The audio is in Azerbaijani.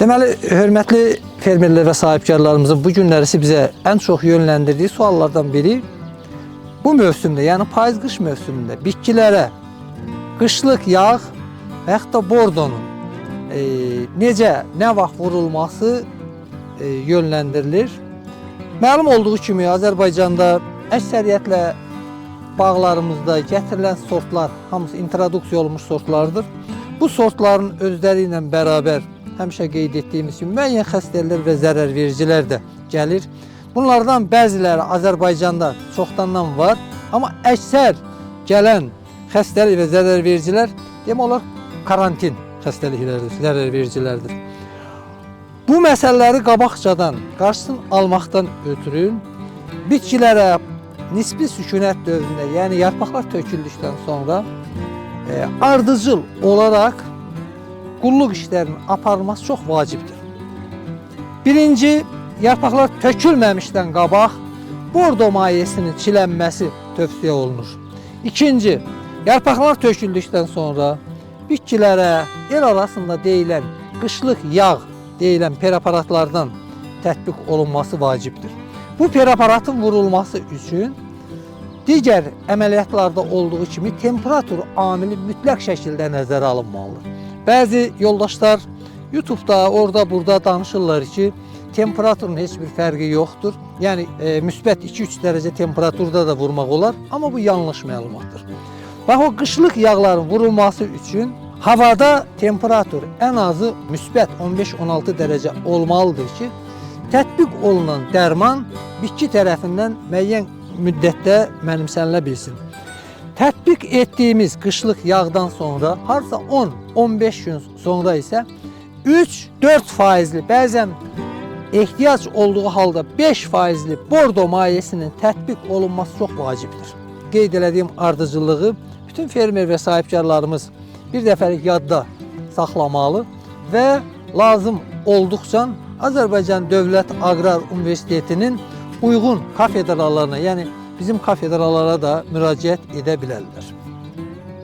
Deməli, hörmətli fermerlər və sahibkarlarımızın bu günlərisi bizə ən çox yönləndirdiyi suallardan biri bu mövsümdə, yəni payız-qış mövsümündə bitkilərə qışlıq yağ və yaxud da bordonun necə, nə vaxt vurulması yönləndirilir. Məlum olduğu kimi Azərbaycanda əksəriyyətlə bağlarımızda gətirilən sortlar hamısı introduksiya olmuş sortlardır. Bu sortların özləri ilə bərabər həmişə qeyd etdiyimiz kimi müəyyən xəstəliklər və zərərvericilər də gəlir. Bunlardan bəziləri Azərbaycanda çoxdandan var, amma əksər gələn xəstəlik və zərərvericilər demək olar karantin xəstəliklərdir, zərərvericilərdir. Bu məsələləri qabaqcadan qarşısını almaqdan ötürü bitkilərə nisbi sükunət dövründə, yəni yarpaqlar töküldükdən sonra ardıcıl olaraq qulluq işlərinin aparılması çox vacibdir. Birinci, yarpaqlar tökülməmişdən qabaq bordo mayesinin çilənməsi tövsiyə olunur. İkinci, yarpaqlar töküldükdən sonra bitkilərə el arasında deyilən qışlıq yağ deyilən preparatlardan tətbiq olunması vacibdir. Bu preparatın vurulması üçün digər əməliyyatlarda olduğu kimi temperatur amili mütləq şəkildə nəzərə alınmalıdır. Bəzi yoldaşlar YouTube'da, orada burada danışırlar ki, temperaturun heç bir fərqi yoxdur. Yəni müsbət 2-3 dərəcə temperaturda da vurmaq olar, amma bu yanlış məlumatdır. Bax, o qışlıq yağların vurulması üçün havada temperatur ən azı müsbət 15-16 dərəcə olmalıdır ki, tətbiq olunan dərman bitki tərəfindən müəyyən müddətdə mənimsənilə bilsin. Tətbiq etdiyimiz qışlıq yağdan sonra harca 10-15 gün sonra isə 3-4%, bəzən ehtiyac olduğu halda 5%li bordo mayesinin tətbiq olunması çox vacibdir. Qeyd elədiyim ardıcıllığı bütün fermer və sahibkarlarımız bir dəfəlik yadda saxlamalı və lazım olduqca Azərbaycan Dövlət Aqrar Universitetinin uyğun kafedralarına, yəni bizim kafedralara da müraciət edə bilərlər.